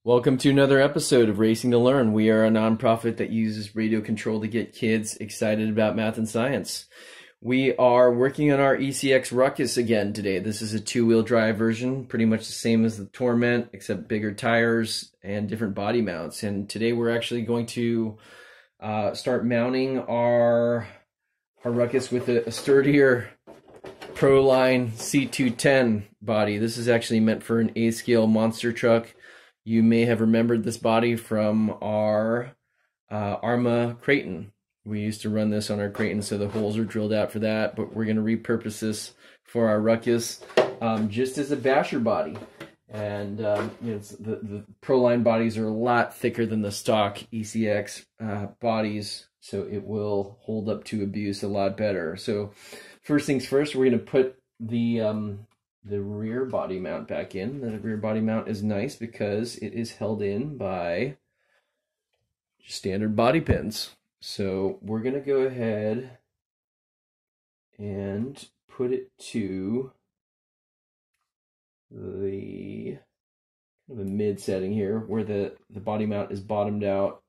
Welcome to another episode of Racing to Learn. We are a nonprofit that uses radio control to get kids excited about math and science. We are working on our ECX Ruckus again today. This is a two-wheel drive version, pretty much the same as the Torment, except bigger tires and different body mounts. And today we're actually going to start mounting our Ruckus with a sturdier Proline C10 body. This is actually meant for an A-scale monster truck. You may have remembered this body from our Arma Creighton. We used to run this on our Creighton, so the holes are drilled out for that, but we're going to repurpose this for our Ruckus just as a basher body. And the Proline bodies are a lot thicker than the stock ECX bodies, so it will hold up to abuse a lot better. So first things first, we're going to put the rear body mount back in. The rear body mount is nice because it is held in by standard body pins. So we're going to go ahead and put it to the kind of a mid setting here where the body mount is bottomed out.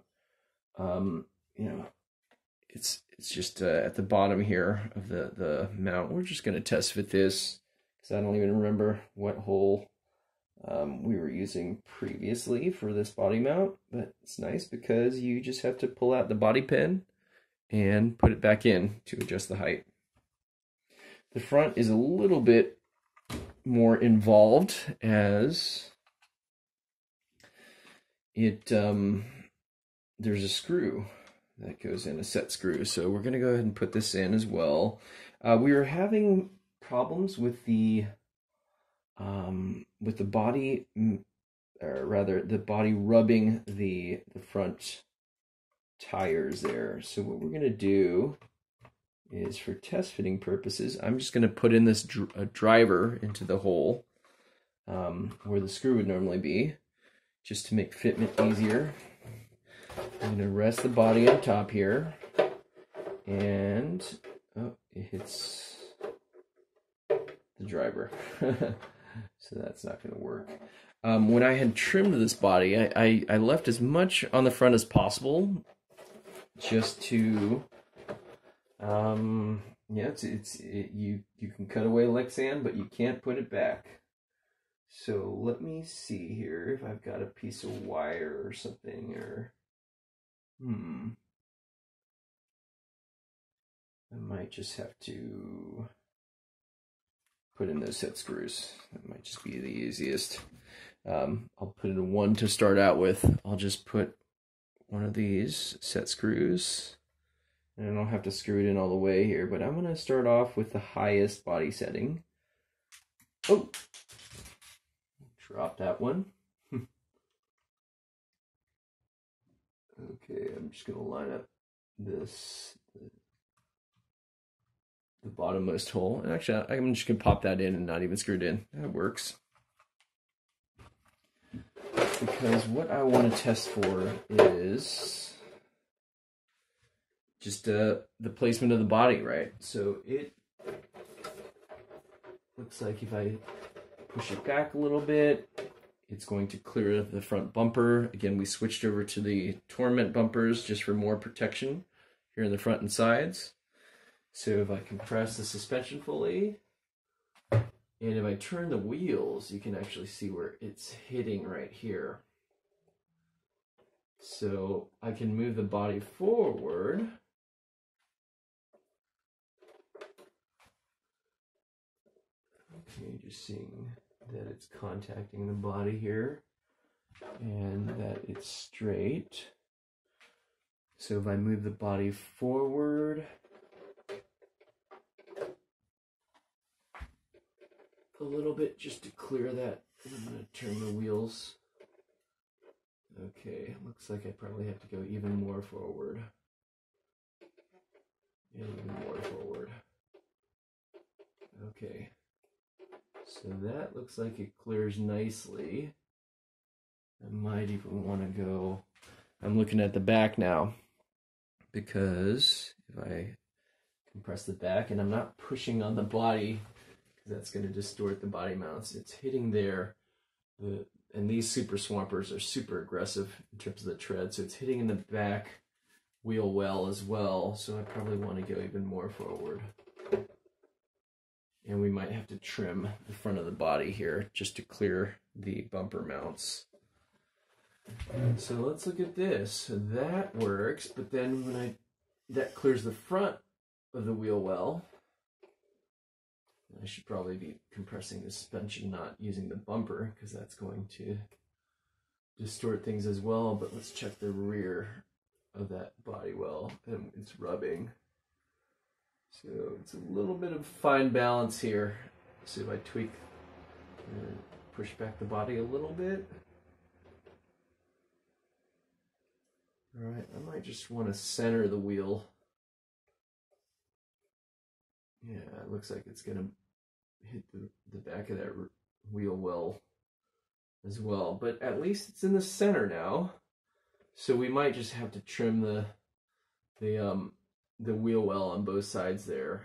It's just at the bottom here of the mount. We're just going to test fit this. I don't even remember what hole we were using previously for this body mount, but it's nice because you just have to pull out the body pin and put it back in to adjust the height. The front is a little bit more involved as there's a screw that goes in, a set screw. So we're going to go ahead and put this in as well. We were having problems with the body, or rather the body rubbing the front tires there. So what we're going to do is, for test fitting purposes, I'm just going to put in this driver into the hole where the screw would normally be, just to make fitment easier. I'm going to rest the body on top here, and it hits the driver. So that's not going to work. When I had trimmed this body, I left as much on the front as possible, just to you can cut away like sand, but you can't put it back. So let me see here if I've got a piece of wire or something, or I might just have to put in those set screws. That might just be the easiest. I'll put in one to start out with. I'll just put one of these set screws, and I don't have to screw it in all the way here, but I'm going to start off with the highest body setting. Oh, drop that one. Okay, I'm just going to line up this, the bottommost hole. And actually, I'm just going to pop that in and not even screw it in. That works. Because what I want to test for is just the placement of the body, right? So it looks like if I push it back a little bit, it's going to clear the front bumper. Again, we switched over to the Torment bumpers just for more protection here in the front and sides. So if I compress the suspension fully, and if I turn the wheels, you can actually see where it's hitting right here. So I can move the body forward. Okay, just seeing that it's contacting the body here and that it's straight. So if I move the body forward a little bit just to clear that, I'm going to turn the wheels. Okay, looks like I probably have to go even more forward. And even more forward. Okay. So that looks like it clears nicely. I might even want to go, I'm looking at the back now, because if I compress the back and I'm not pushing on the body, because that's going to distort the body mounts, it's hitting there, And these Super Swampers are super aggressive in terms of the tread, so it's hitting in the back wheel well as well, so I probably want to go even more forward. And we might have to trim the front of the body here just to clear the bumper mounts. So let's look at this. So that works, but then when that clears the front of the wheel well, I should probably be compressing the suspension, not using the bumper, because that's going to distort things as well. But let's check the rear of that body well, and it's rubbing. So it's a little bit of fine balance here. So if I tweak and push back the body a little bit. All right, I might just want to center the wheel. Yeah, it looks like it's going to hit the back of that wheel well as well. But at least it's in the center now. So we might just have to trim the wheel well on both sides there.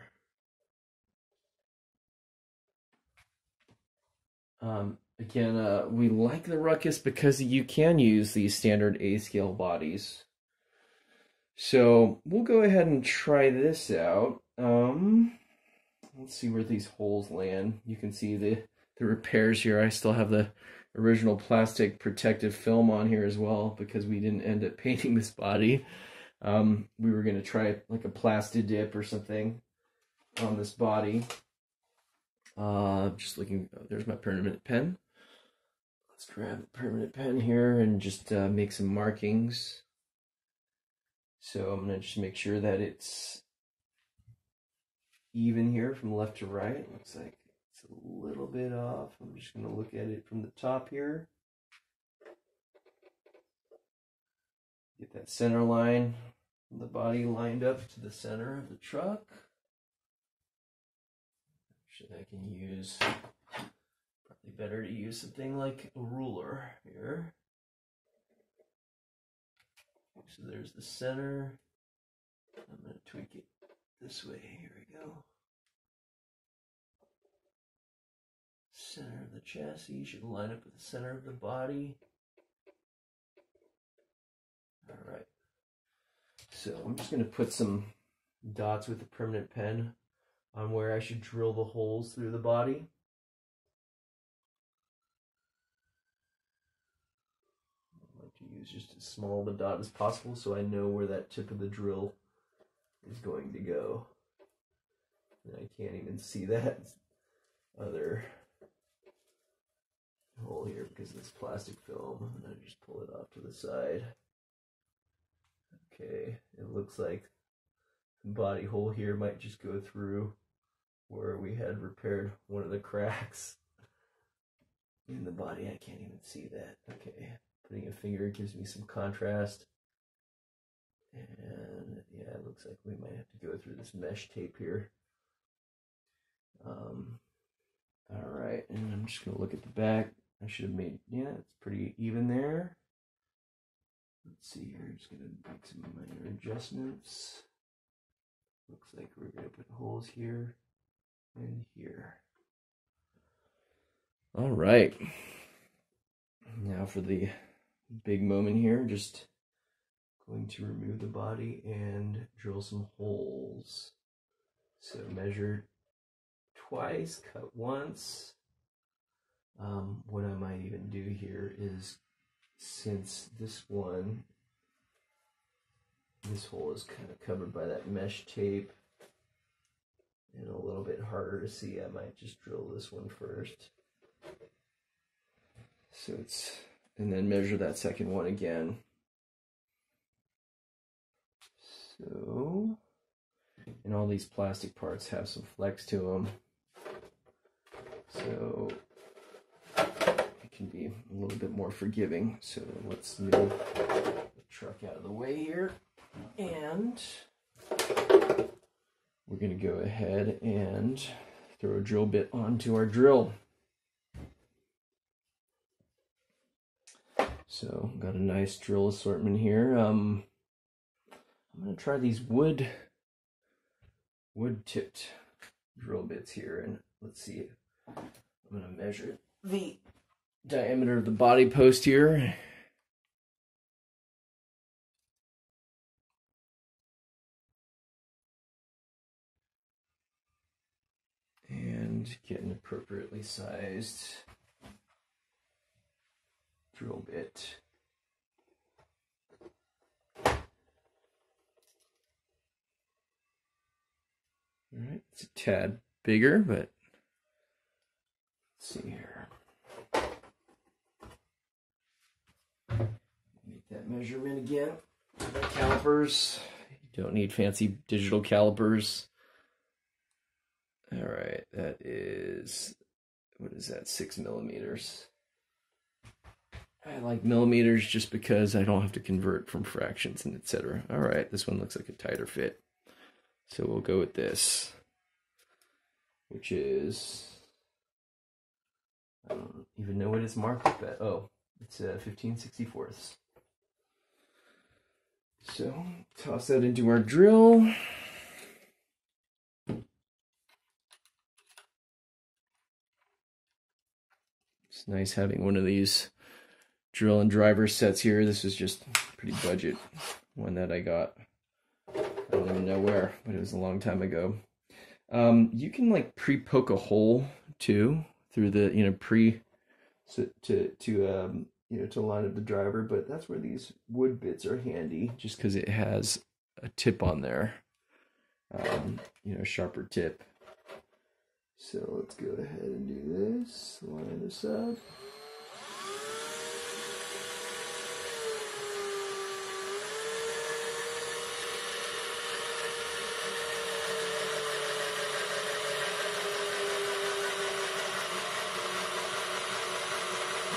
Again, we like the Ruckus because you can use these standard A-scale bodies. So we'll go ahead and try this out. Let's see where these holes land. You can see the repairs here. I still have the original plastic protective film on here as well because we didn't end up painting this body. We were going to try like a plasti dip or something on this body. Just looking, there's my permanent pen. Let's grab the permanent pen here and just make some markings. So I'm going to just make sure that it's even here from left to right. Looks like it's a little bit off. I'm just going to look at it from the top here. Get that center line of the body lined up to the center of the truck. Actually, I can use, probably better to use something like a ruler here. So there's the center. I'm going to tweak it this way. Here we go. Center of the chassis should line up with the center of the body. All right. So I'm just going to put some dots with a permanent pen on where I should drill the holes through the body. I like to use just as small of a dot as possible so I know where that tip of the drill is going to go. And I can't even see that other hole here because of this plastic film. And I just pull it off to the side. Okay, it looks like the body hole here might just go through where we had repaired one of the cracks in the body. I can't even see that. Okay, putting a finger gives me some contrast. And yeah, it looks like we might have to go through this mesh tape here. All right, and I'm just gonna look at the back. I should have made, yeah, it's pretty even there. Let's see here, I'm just gonna make some minor adjustments. Looks like we're gonna put holes here and here. All right, now for the big moment here, just going to remove the body and drill some holes. So measure twice, cut once. What I might even do here is, since this hole is kind of covered by that mesh tape and a little bit harder to see, I might just drill this one first. So and then measure that second one again. So, and all these plastic parts have some flex to them. So it can be a little bit more forgiving. So let's move the truck out of the way here. And we're going to go ahead and throw a drill bit onto our drill. So got a nice drill assortment here. I'm going to try these wood tipped drill bits here, and let's see. I'm going to measure the diameter of the body post here. And get an appropriately sized drill bit. All right, it's a tad bigger, but let's see here. Make that measurement again. The calipers. You don't need fancy digital calipers. All right, that is, what is that, 6 millimeters. I like millimeters just because I don't have to convert from fractions and etc. All right, this one looks like a tighter fit. So we'll go with this, which is, I don't even know what it's marked at. Oh, it's 15/64. So toss that into our drill. It's nice having one of these drill and driver sets here. This was just pretty budget one that I got. I don't even know where, but it was a long time ago. You can like pre-poke a hole too through the to line up the driver, but that's where these wood bits are handy, just because it has a tip on there, sharper tip. So let's go ahead and do this. Line this up.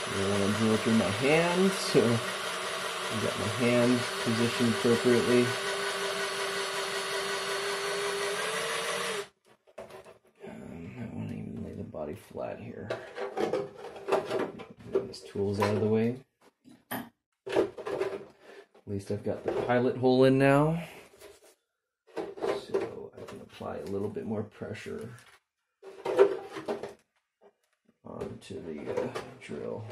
I want to drill through my hand, so I got my hand positioned appropriately. I want to even lay the body flat here. Get these tools out of the way. At least I've got the pilot hole in now, so I can apply a little bit more pressure onto the drill.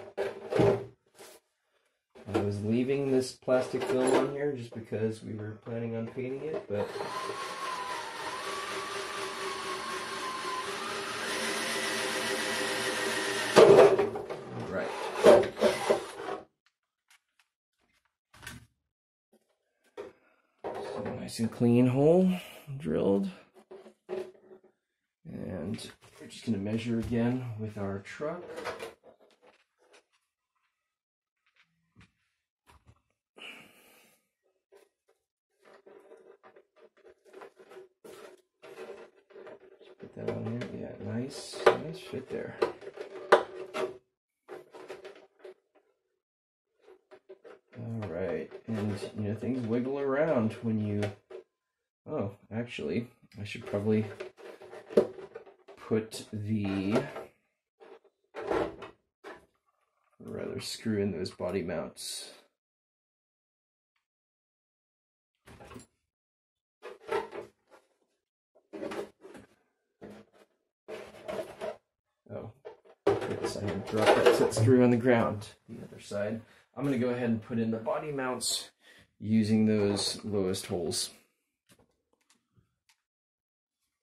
I was leaving this plastic film on here just because we were planning on painting it, but all right. So nice and clean hole drilled. And we're just going to measure again with our truck. Just put that on here. Yeah, nice fit there. All right, and things wiggle around when you. Oh, actually, I should probably put screw in those body mounts. Oh, yes, I had dropped that set screw on the ground. The other side. I'm going to go ahead and put in the body mounts using those lowest holes.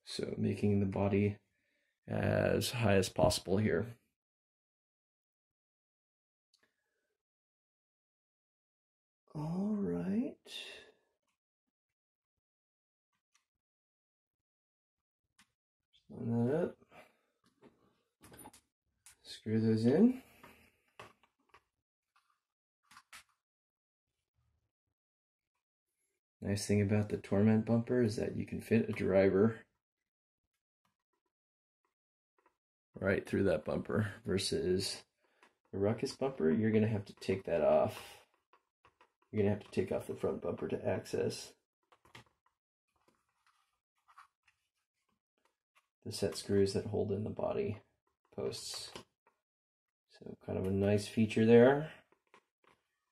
So making the body as high as possible here. All right. Line that up. Screw those in. Nice thing about the Torment bumper is that you can fit a driver right through that bumper versus the Ruckus bumper. You're going to have to take that off. You're going to have to take off the front bumper to access the set screws that hold in the body posts. So kind of a nice feature there,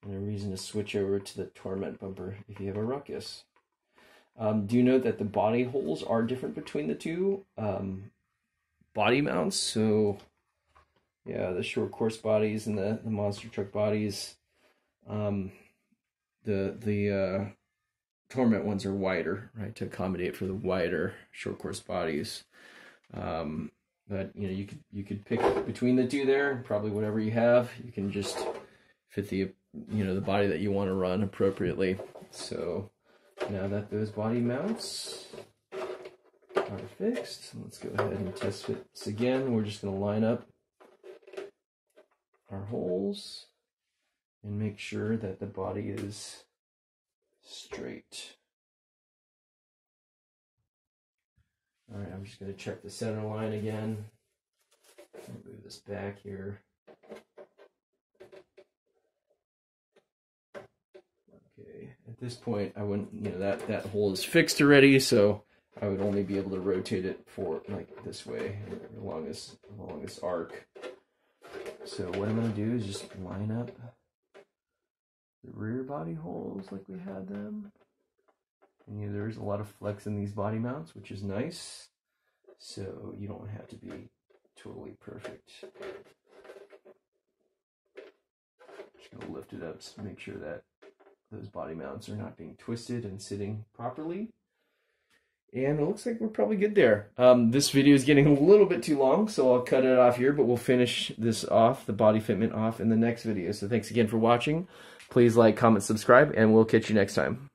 and a reason to switch over to the Torment bumper if you have a Ruckus. Do note that the body holes are different between the two body mounts, so Yeah, the short course bodies and the monster truck bodies. The Torment ones are wider, right, to accommodate for the wider short course bodies. But you know, you could pick between the two there. Probably whatever you have, you can just fit the the body that you want to run appropriately. So now that those body mounts are fixed, let's go ahead and test this again. We're just going to line up our holes and make sure that the body is straight. All right, I'm just going to check the center line again. Move this back here. Okay, at this point, I wouldn't, that hole is fixed already, so I would only be able to rotate it for like this way along this arc. So what I'm going to do is just line up the rear body holes like we had them. And there's a lot of flex in these body mounts, which is nice. So you don't have to be totally perfect. Just going to lift it up to make sure that those body mounts are not being twisted and sitting properly. And it looks like we're probably good there. This video is getting a little bit too long, so I'll cut it off here, but we'll finish this off, the body fitment off, in the next video. So thanks again for watching. Please like, comment, subscribe, and we'll catch you next time.